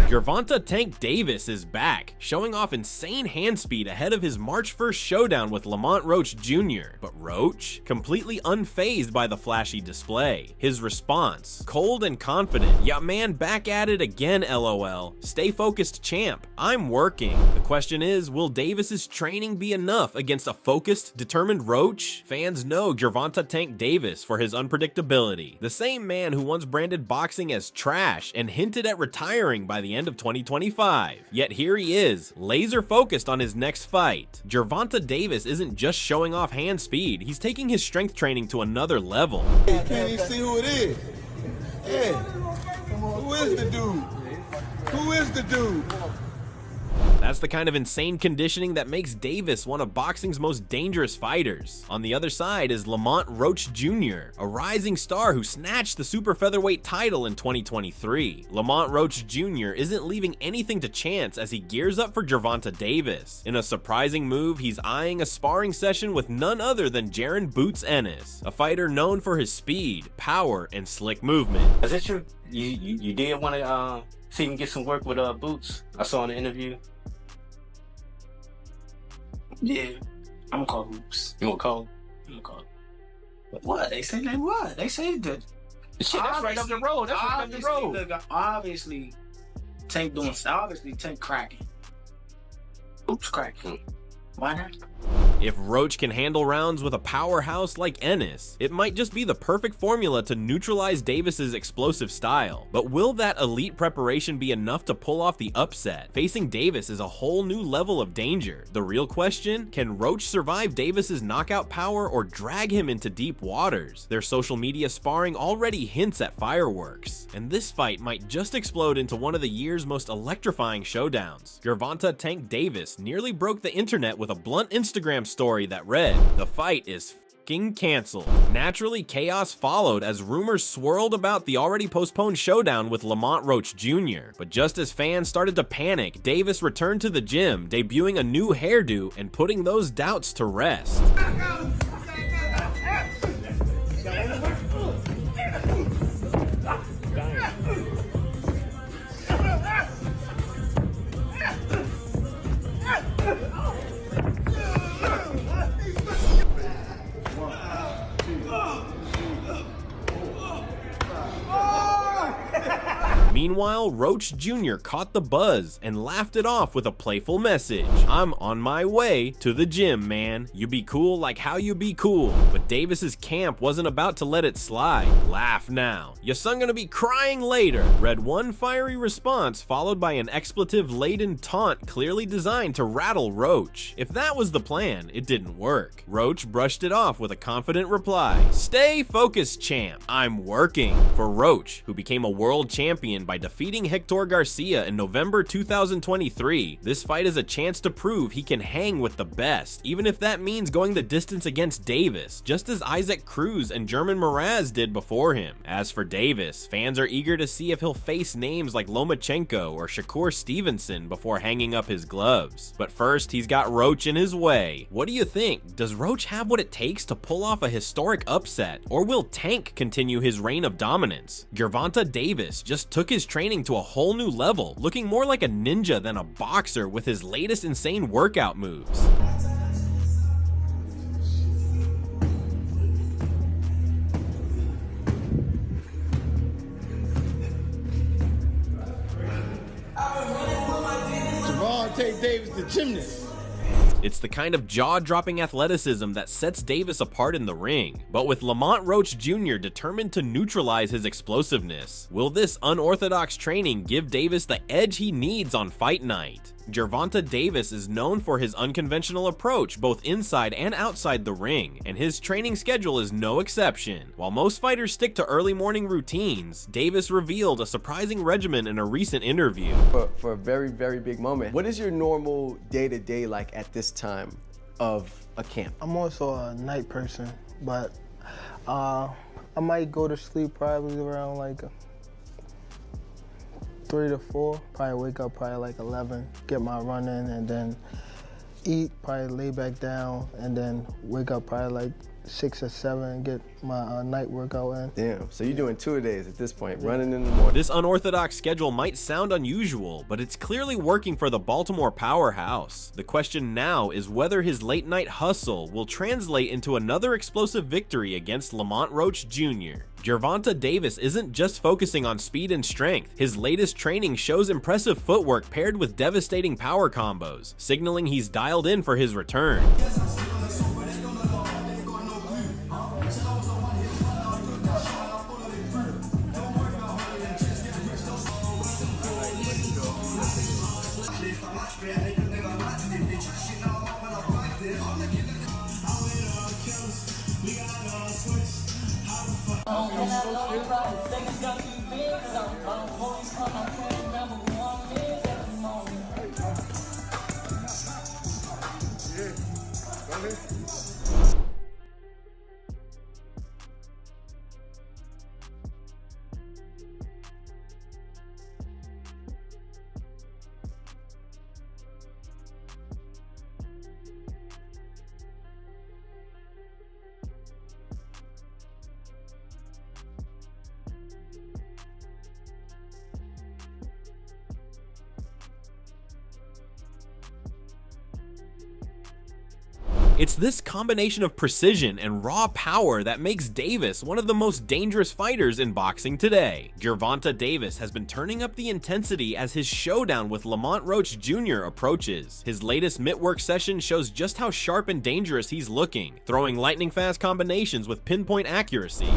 Gervonta "Tank" Davis is back, showing off insane hand speed ahead of his March 1st showdown with Lamont Roach Jr. But Roach, completely unfazed by the flashy display. His response, cold and confident, "Ya man, back at it again, LOL. Stay focused, champ. I'm working." The question is, will Davis's training be enough against a focused, determined Roach? Fans know Gervonta "Tank" Davis for his unpredictability. The same man who once branded boxing as trash and hinted at retiring by the end of 2025. Yet here he is, laser focused on his next fight. Gervonta Davis isn't just showing off hand speed, he's taking his strength training to another level. Hey, can't even see who it is. Hey, who is the dude? Who is the dude? That's the kind of insane conditioning that makes Davis one of boxing's most dangerous fighters. On the other side is Lamont Roach Jr., a rising star who snatched the super featherweight title in 2023. Lamont Roach Jr. isn't leaving anything to chance as he gears up for Gervonta Davis. In a surprising move, he's eyeing a sparring session with none other than Jaron "Boots" Ennis, a fighter known for his speed, power, and slick movement. Is it true? You did want to see him get some work with Boots? I saw in the interview. Yeah, I'm gonna call Hoops. You gonna call him? I'm gonna call him. What? They say they what? They say that. Shit, that's right up the road. That's right up the road. Look, obviously, Tank doing. Obviously, Tank cracking. Hoops cracking. Why not? If Roach can handle rounds with a powerhouse like Ennis, it might just be the perfect formula to neutralize Davis's explosive style. But will that elite preparation be enough to pull off the upset? Facing Davis is a whole new level of danger. The real question, can Roach survive Davis's knockout power or drag him into deep waters? Their social media sparring already hints at fireworks, and this fight might just explode into one of the year's most electrifying showdowns. Gervonta "Tank" Davis nearly broke the internet with a blunt Instagram story that read, "The fight is f***ing canceled." Naturally, chaos followed as rumors swirled about the already postponed showdown with Lamont Roach Jr. But just as fans started to panic, Davis returned to the gym, debuting a new hairdo and putting those doubts to rest. Meanwhile, Roach Jr. caught the buzz and laughed it off with a playful message. "I'm on my way to the gym, man. You be cool like how you be cool." But Davis's camp wasn't about to let it slide. "Laugh now. Your son gonna be crying later," read one fiery response, followed by an expletive-laden taunt clearly designed to rattle Roach. If that was the plan, it didn't work. Roach brushed it off with a confident reply, "Stay focused, champ. I'm working." For Roach, who became a world champion by defeating Hector Garcia in November 2023, this fight is a chance to prove he can hang with the best, even if that means going the distance against Davis, just as Isaac Cruz and German Moraz did before him. As for Davis, fans are eager to see if he'll face names like Lomachenko or Shakur Stevenson before hanging up his gloves. But first, he's got Roach in his way. What do you think? Does Roach have what it takes to pull off a historic upset, or will Tank continue his reign of dominance? Gervonta Davis just took his training to a whole new level, looking more like a ninja than a boxer with his latest insane workout moves. Gervonta Davis, the gymnast. It's the kind of jaw-dropping athleticism that sets Davis apart in the ring. But with Lamont Roach Jr. determined to neutralize his explosiveness, will this unorthodox training give Davis the edge he needs on fight night? Gervonta Davis is known for his unconventional approach both inside and outside the ring, and his training schedule is no exception. While most fighters stick to early morning routines, Davis revealed a surprising regimen in a recent interview. For a very, very big moment, what is your normal day-to-day like at this time of a camp? I'm also a night person, but I might go to sleep probably around like 3 to 4, probably wake up probably like 11, get my run in, and then eat, probably lay back down, and then wake up probably like 6 or 7 and get my night workout in. Damn, so you're doing 2-a-days at this point, running in the morning. This unorthodox schedule might sound unusual, but it's clearly working for the Baltimore powerhouse. The question now is whether his late night hustle will translate into another explosive victory against Lamont Roach Jr. Gervonta Davis isn't just focusing on speed and strength. His latest training shows impressive footwork paired with devastating power combos, signaling he's dialed in for his return. It's this combination of precision and raw power that makes Davis one of the most dangerous fighters in boxing today. Gervonta Davis has been turning up the intensity as his showdown with Lamont Roach Jr. approaches. His latest mitt-work session shows just how sharp and dangerous he's looking, throwing lightning-fast combinations with pinpoint accuracy.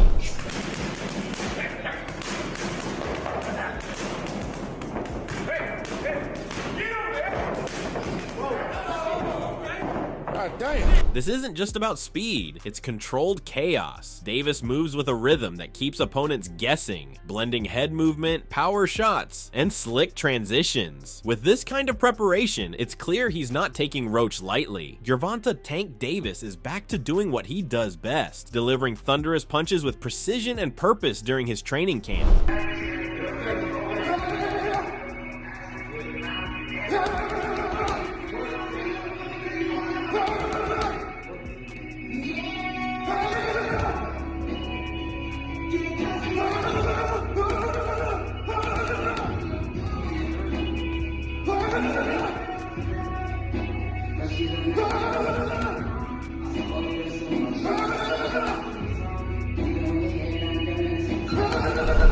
This isn't just about speed, it's controlled chaos. Davis moves with a rhythm that keeps opponents guessing, blending head movement, power shots, and slick transitions. With this kind of preparation, it's clear he's not taking Roach lightly. Gervonta Tank Davis is back to doing what he does best, delivering thunderous punches with precision and purpose during his training camp.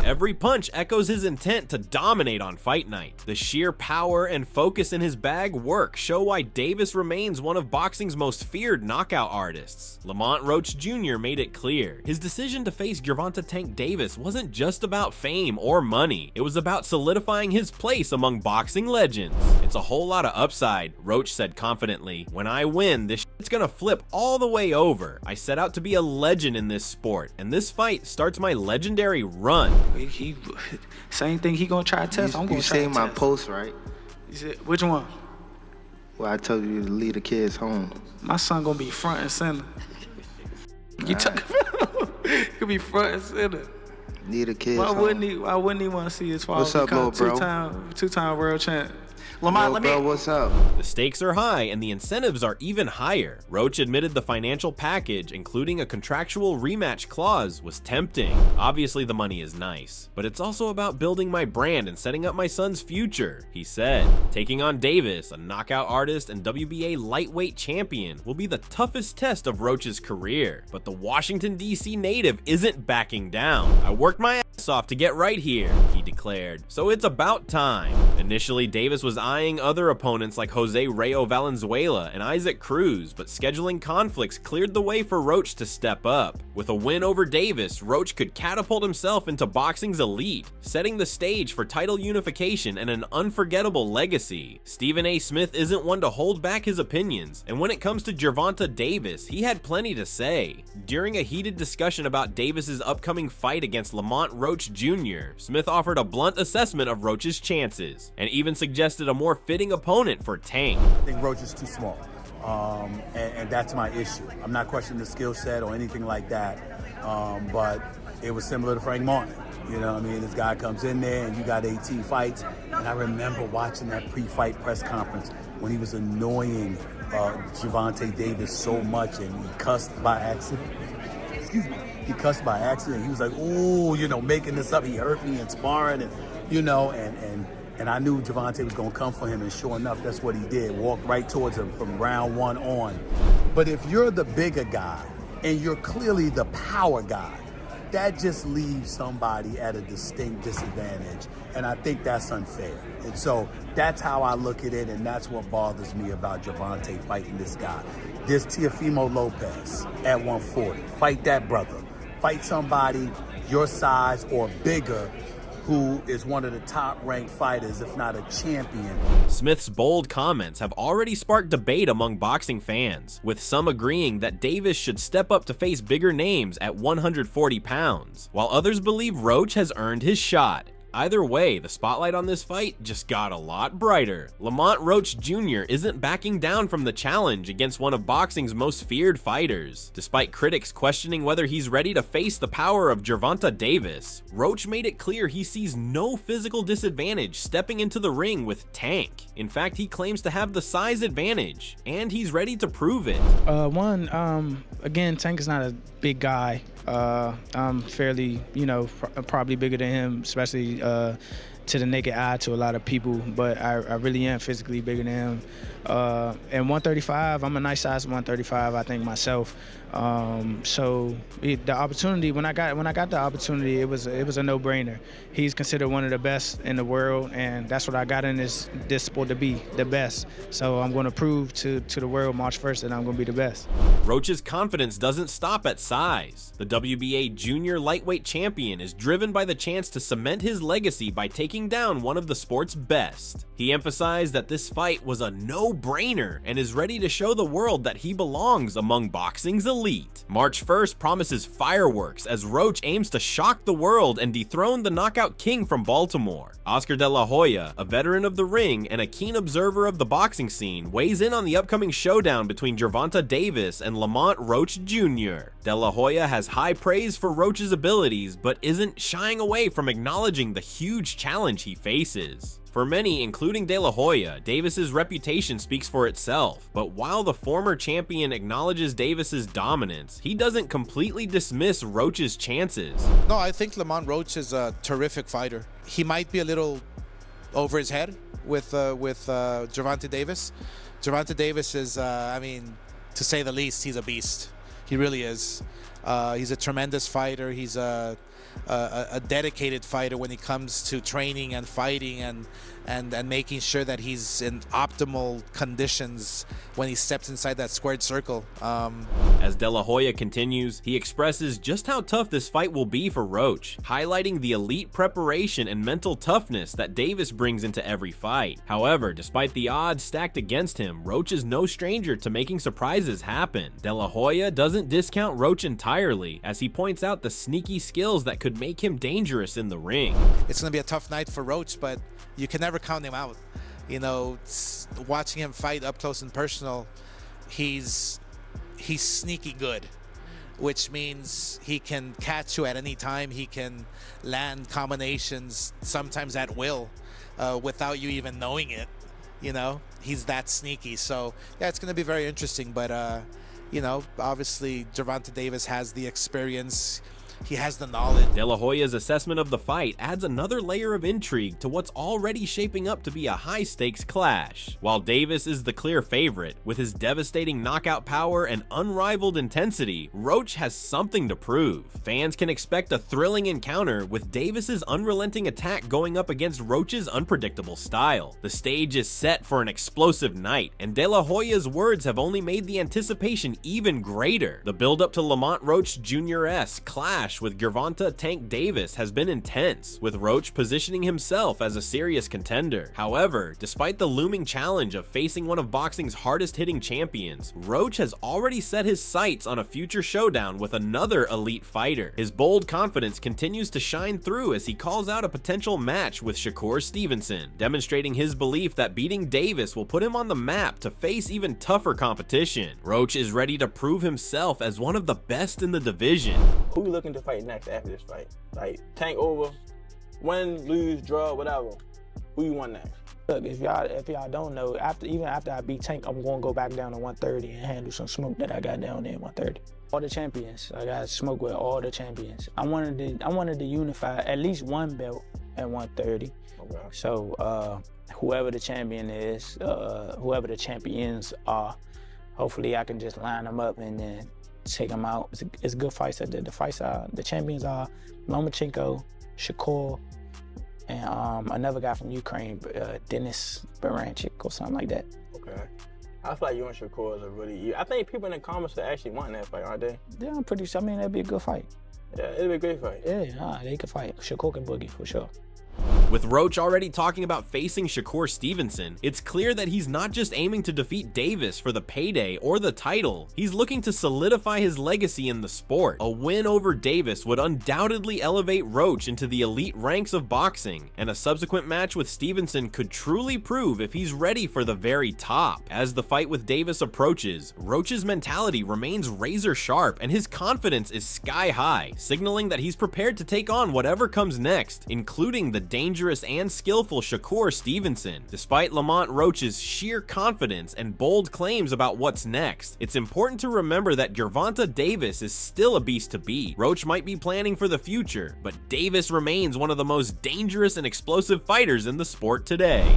Every punch echoes his intent to dominate on fight night. The sheer power and focus in his bag work show why Davis remains one of boxing's most feared knockout artists. Lamont Roach Jr. made it clear. His decision to face Gervonta Tank Davis wasn't just about fame or money. It was about solidifying his place among boxing legends. It's a whole lot of upside, Roach said confidently. When I win, this shit's gonna flip all the way over. I set out to be a legend in this sport, and this fight starts my legendary run. He same thing he gonna try to test. I'm gonna try to You seen my test. post, right? You said, which one? Well, I told you to leave the kids home. My son gonna be front and center. You talking about? He could be front and center. Leave the kids Why home. wouldn't he want to see his father What's up, become little bro? two-time world champ? Lamont, bro, what's up? The stakes are high and the incentives are even higher. Roach admitted the financial package, including a contractual rematch clause, was tempting. Obviously the money is nice, but it's also about building my brand and setting up my son's future, he said. Taking on Davis, a knockout artist and WBA lightweight champion, will be the toughest test of Roach's career. But the Washington, D.C. native isn't backing down. I worked my ass off to get right here, he declared, so it's about time. Initially, Davis was eyeing other opponents like Jose Rayo Valenzuela and Isaac Cruz, but scheduling conflicts cleared the way for Roach to step up. With a win over Davis, Roach could catapult himself into boxing's elite, setting the stage for title unification and an unforgettable legacy. Stephen A. Smith isn't one to hold back his opinions, and when it comes to Gervonta Davis, he had plenty to say. During a heated discussion about Davis's upcoming fight against Lamont Roach Jr., Smith offered a blunt assessment of Roach's chances, and even suggested a more fitting opponent for Tank. I think Roach is too small, and that's my issue. I'm not questioning the skill set or anything like that, but it was similar to Frank Martin. You know what I mean? This guy comes in there and you got 18 fights, and I remember watching that pre-fight press conference when he was annoying Gervonta Davis so much, and he cussed by accident. Excuse me. He cussed by accident. He was like, "Ooh, you know, making this up. He hurt me in sparring," and you know, and I knew Gervonta was gonna come for him, and sure enough, that's what he did. Walked right towards him from round one on. But if you're the bigger guy and you're clearly the power guy, that just leaves somebody at a distinct disadvantage, and I think that's unfair. And so that's how I look at it, and that's what bothers me about Gervonta fighting this guy. This Teofimo Lopez at 140. Fight that brother. Fight somebody your size or bigger who is one of the top-ranked fighters, if not a champion. Smith's bold comments have already sparked debate among boxing fans, with some agreeing that Davis should step up to face bigger names at 140 pounds, while others believe Roach has earned his shot. Either way, the spotlight on this fight just got a lot brighter. Lamont Roach Jr. isn't backing down from the challenge against one of boxing's most feared fighters. Despite critics questioning whether he's ready to face the power of Gervonta Davis, Roach made it clear he sees no physical disadvantage stepping into the ring with Tank. In fact, he claims to have the size advantage, and he's ready to prove it. Again, Tank is not a big guy. I'm fairly, probably bigger than him, especially to the naked eye to a lot of people, but I really am physically bigger than him. And 135, I'm a nice size 135, I think myself. So the opportunity, when I got the opportunity, it was a no-brainer. He's considered one of the best in the world, and that's what I got in this sport, to be the best. So I'm going to prove to the world March 1st that I'm going to be the best. Roach's confidence doesn't stop at size. The WBA junior lightweight champion is driven by the chance to cement his legacy by taking down one of the sport's best. He emphasized that this fight was a no-brainer and is ready to show the world that he belongs among boxing's elite. March 1st promises fireworks as Roach aims to shock the world and dethrone the knockout king from Baltimore. Oscar De La Hoya, a veteran of the ring and a keen observer of the boxing scene, weighs in on the upcoming showdown between Gervonta Davis and Lamont Roach Jr. De La Hoya has high praise for Roach's abilities, but isn't shying away from acknowledging the huge challenge he faces. For many, including De La Hoya, Davis's reputation speaks for itself, but while the former champion acknowledges Davis's dominance, he doesn't completely dismiss Roach's chances. No, I think Lamont Roach is a terrific fighter. He might be a little over his head with Gervonta Davis. Gervonta Davis is, to say the least, he's a beast. He really is. He's a tremendous fighter. He's a dedicated fighter when it comes to training and fighting and making sure that he's in optimal conditions when he steps inside that squared circle. As De La Hoya continues, he expresses just how tough this fight will be for Roach, highlighting the elite preparation and mental toughness that Davis brings into every fight. However, despite the odds stacked against him, Roach is no stranger to making surprises happen. De La Hoya doesn't discount Roach entirely, as he points out the sneaky skills that could make him dangerous in the ring. It's going to be a tough night for Roach, but you can never count him out. Watching him fight up close and personal, he's sneaky good, which means he can catch you at any time. He can land combinations sometimes at will without you even knowing it. He's that sneaky. So yeah, it's going to be very interesting, but obviously Gervonta Davis has the experience. He has the knowledge. De La Hoya's assessment of the fight adds another layer of intrigue to what's already shaping up to be a high-stakes clash. While Davis is the clear favorite, with his devastating knockout power and unrivaled intensity, Roach has something to prove. Fans can expect a thrilling encounter, with Davis's unrelenting attack going up against Roach's unpredictable style. The stage is set for an explosive night, and De La Hoya's words have only made the anticipation even greater. The build-up to Lamont Roach Jr.'s clash with Gervonta Tank Davis has been intense, with Roach positioning himself as a serious contender. However, despite the looming challenge of facing one of boxing's hardest-hitting champions, Roach has already set his sights on a future showdown with another elite fighter. His bold confidence continues to shine through as he calls out a potential match with Shakur Stevenson, demonstrating his belief that beating Davis will put him on the map to face even tougher competition. Roach is ready to prove himself as one of the best in the division. Who you looking to fight next after this fight? Like, Tank over, win, lose, draw, whatever. Who you want next? Look, if y'all don't know, even after I beat Tank, I'm gonna go back down to 130 and handle some smoke that I got down there at 130. All the champions, I got smoke with all the champions. I wanted to unify at least one belt at 130. Okay. So whoever the champion is, whoever the champions are, hopefully I can just line them up and then take them out. It's good fights. The champions are Lomachenko, Shakur, and another guy from Ukraine, Denis Baranchik or something like that. Okay. I feel like you and Shakur is a really. I think people in the comments are actually wanting that fight, aren't they? Yeah, I'm pretty sure. I mean, that'd be a good fight. Yeah, it'd be a great fight. Yeah, they could fight. Shakur and Boogie for sure. With Roach already talking about facing Shakur Stevenson, it's clear that he's not just aiming to defeat Davis for the payday or the title. He's looking to solidify his legacy in the sport. A win over Davis would undoubtedly elevate Roach into the elite ranks of boxing, and a subsequent match with Stevenson could truly prove if he's ready for the very top. As the fight with Davis approaches, Roach's mentality remains razor sharp and his confidence is sky high, signaling that he's prepared to take on whatever comes next, including the dangerous and skillful Shakur Stevenson. Despite Lamont Roach's sheer confidence and bold claims about what's next, it's important to remember that Gervonta Davis is still a beast to beat. Roach might be planning for the future, but Davis remains one of the most dangerous and explosive fighters in the sport today.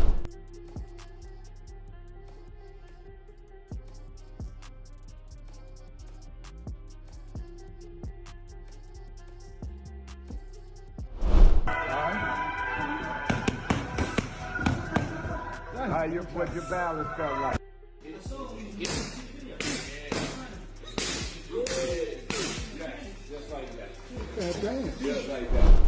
What your balance felt like. Just like that. Just like that.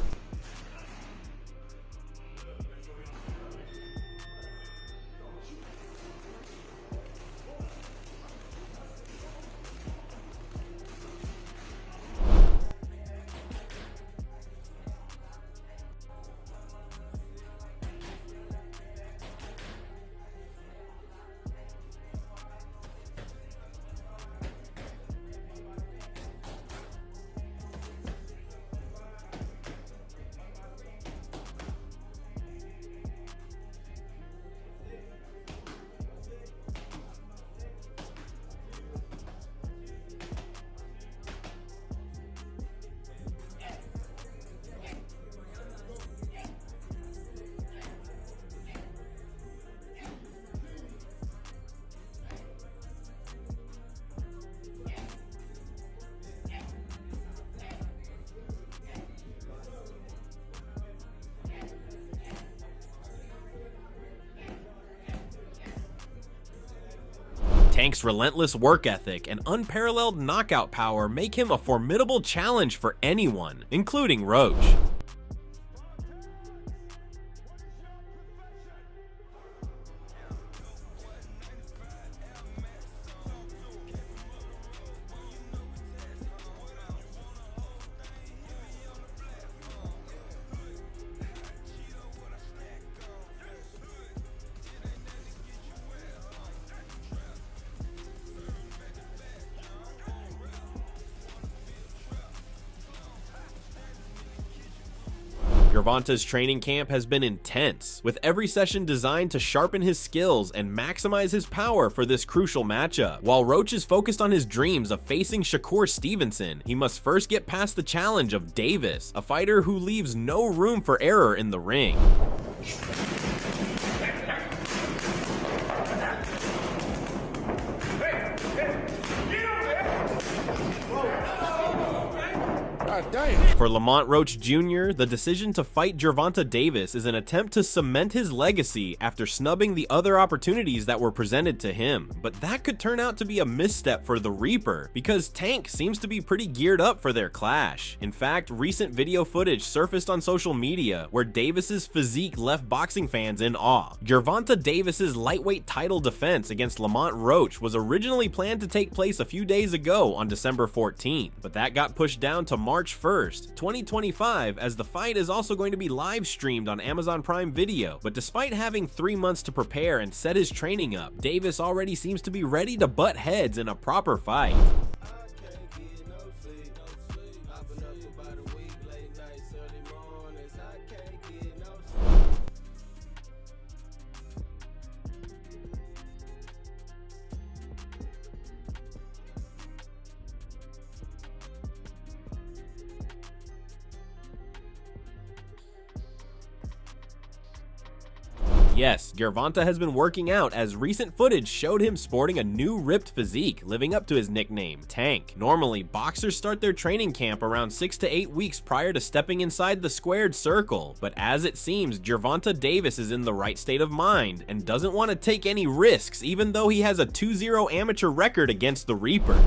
Tank's relentless work ethic and unparalleled knockout power make him a formidable challenge for anyone, including Roach. Gervonta's training camp has been intense, with every session designed to sharpen his skills and maximize his power for this crucial matchup. While Roach is focused on his dreams of facing Shakur Stevenson, he must first get past the challenge of Davis, a fighter who leaves no room for error in the ring. For Lamont Roach Jr., the decision to fight Gervonta Davis is an attempt to cement his legacy after snubbing the other opportunities that were presented to him. But that could turn out to be a misstep for the Reaper, because Tank seems to be pretty geared up for their clash. In fact, recent video footage surfaced on social media where Davis's physique left boxing fans in awe. Gervonta Davis's lightweight title defense against Lamont Roach was originally planned to take place a few days ago on December 14th, but that got pushed down to March 1st, 2025, as the fight is also going to be live streamed on Amazon Prime Video. But despite having 3 months to prepare and set his training up, Davis already seems to be ready to butt heads in a proper fight. Yes, Gervonta has been working out, as recent footage showed him sporting a new ripped physique, living up to his nickname, Tank. Normally, boxers start their training camp around 6 to 8 weeks prior to stepping inside the squared circle, but as it seems, Gervonta Davis is in the right state of mind and doesn't want to take any risks, even though he has a 2-0 amateur record against the Reaper.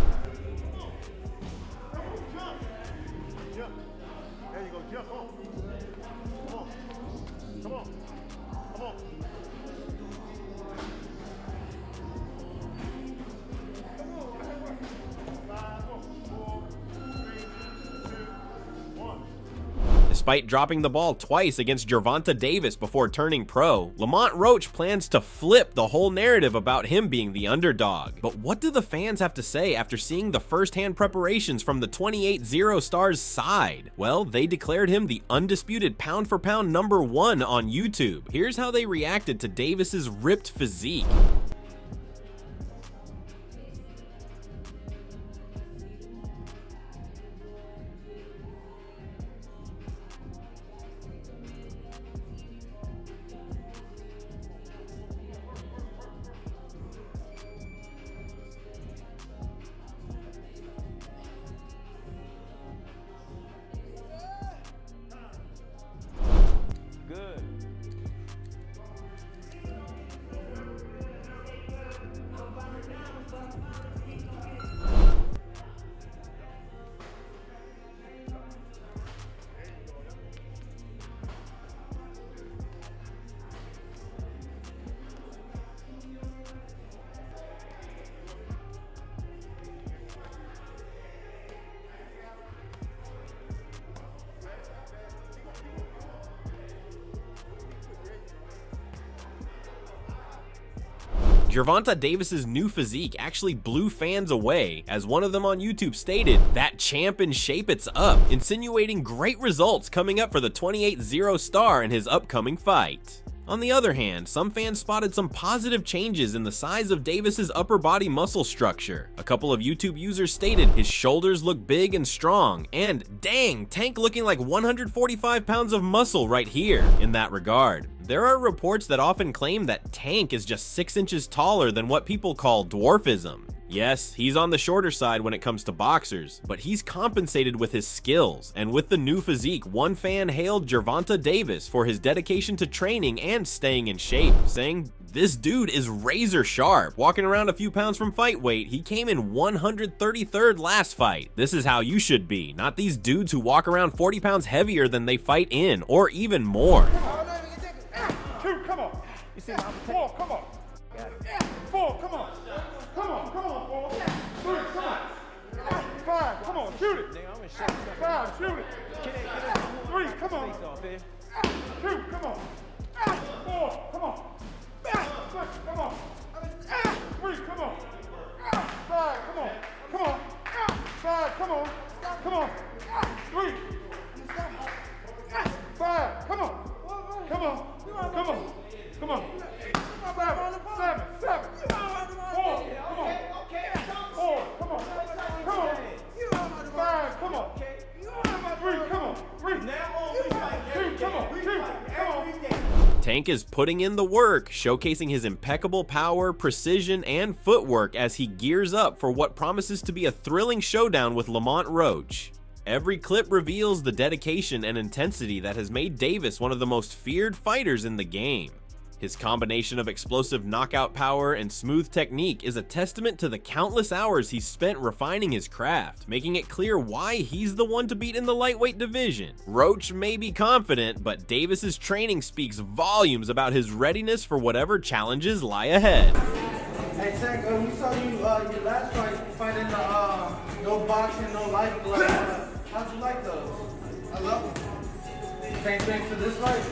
Despite dropping the ball twice against Gervonta Davis before turning pro, Lamont Roach plans to flip the whole narrative about him being the underdog. But what do the fans have to say after seeing the first-hand preparations from the 28-0 star's side? Well, they declared him the undisputed pound-for-pound #1 on YouTube. Here's how they reacted to Davis's ripped physique. Gervonta Davis's new physique actually blew fans away, as one of them on YouTube stated, "That champ in shape, it's up," insinuating great results coming up for the 28-0 star in his upcoming fight. On the other hand, some fans spotted some positive changes in the size of Davis's upper body muscle structure. A couple of YouTube users stated his shoulders look big and strong, and dang, Tank looking like 145 pounds of muscle right here. In that regard, there are reports that often claim that Tank is just 6 inches taller than what people call dwarfism. Yes, he's on the shorter side when it comes to boxers, but he's compensated with his skills, and with the new physique, one fan hailed Gervonta Davis for his dedication to training and staying in shape, saying, "This dude is razor sharp. Walking around a few pounds from fight weight, he came in 133rd last fight. This is how you should be, not these dudes who walk around 40 pounds heavier than they fight in, or even more." Come on. You see my 4, come on. 4, come on. Come on, 4. 3, come on. 5, come on, shoot it. 5, shoot it. 3, come on. 2, come on. 4, come on. 6, come on. 3, come on. 5, come on. Come on. 5, come on. Come on. 3. 5, come on. Come on. Come on. Come on. 7. 4, come on. 4, come on. Come on. 5, come on. 3, come on. 3. 2, come on. 2, come on. Tank is putting in the work, showcasing his impeccable power, precision, and footwork as he gears up for what promises to be a thrilling showdown with Lamont Roach. Every clip reveals the dedication and intensity that has made Davis one of the most feared fighters in the game. His combination of explosive knockout power and smooth technique is a testament to the countless hours he's spent refining his craft, making it clear why he's the one to beat in the lightweight division. Roach may be confident, but Davis's training speaks volumes about his readiness for whatever challenges lie ahead. Hey Tank, we saw you your last fight fighting no boxing, no life gloves. How'd you like those? I love them. Same thing for this fight?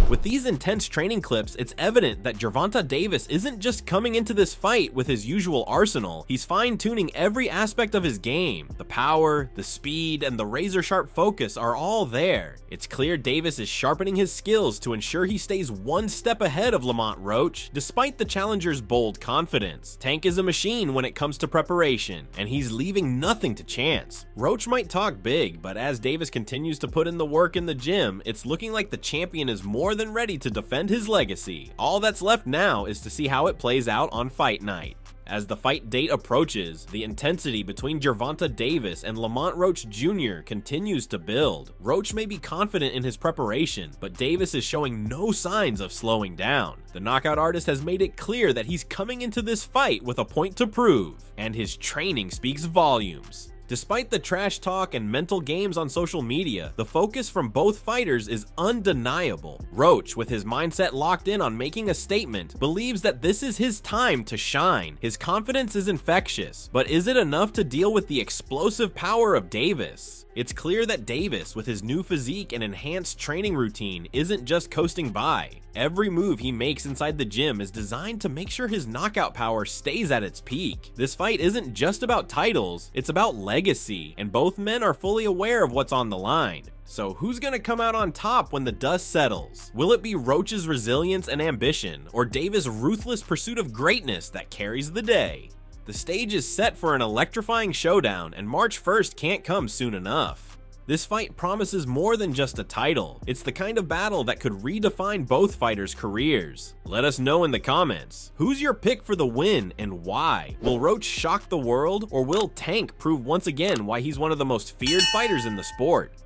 With these intense training clips, it's evident that Gervonta Davis isn't just coming into this fight with his usual arsenal, he's fine-tuning every aspect of his game. The power, the speed, and the razor-sharp focus are all there. It's clear Davis is sharpening his skills to ensure he stays one step ahead of Lamont Roach, despite the challenger's bold confidence. Tank is a machine when it comes to preparation, and he's leaving nothing to chance. Roach might talk big, but as Davis continues to put in the work in the gym, it's looking like the champion is more than ready to defend his legacy. All that's left now is to see how it plays out on fight night. As the fight date approaches, the intensity between Gervonta Davis and Lamont Roach Jr. continues to build. Roach may be confident in his preparation, but Davis is showing no signs of slowing down. The knockout artist has made it clear that he's coming into this fight with a point to prove, and his training speaks volumes. Despite the trash talk and mental games on social media, the focus from both fighters is undeniable. Roach, with his mindset locked in on making a statement, believes that this is his time to shine. His confidence is infectious, but is it enough to deal with the explosive power of Davis? It's clear that Davis, with his new physique and enhanced training routine, isn't just coasting by. Every move he makes inside the gym is designed to make sure his knockout power stays at its peak. This fight isn't just about titles, it's about legacy, and both men are fully aware of what's on the line. So who's gonna come out on top when the dust settles? Will it be Roach's resilience and ambition, or Davis' ruthless pursuit of greatness that carries the day? The stage is set for an electrifying showdown, and March 1st can't come soon enough. This fight promises more than just a title. It's the kind of battle that could redefine both fighters' careers. Let us know in the comments. Who's your pick for the win and why? Will Roach shock the world, or will Tank prove once again why he's one of the most feared fighters in the sport?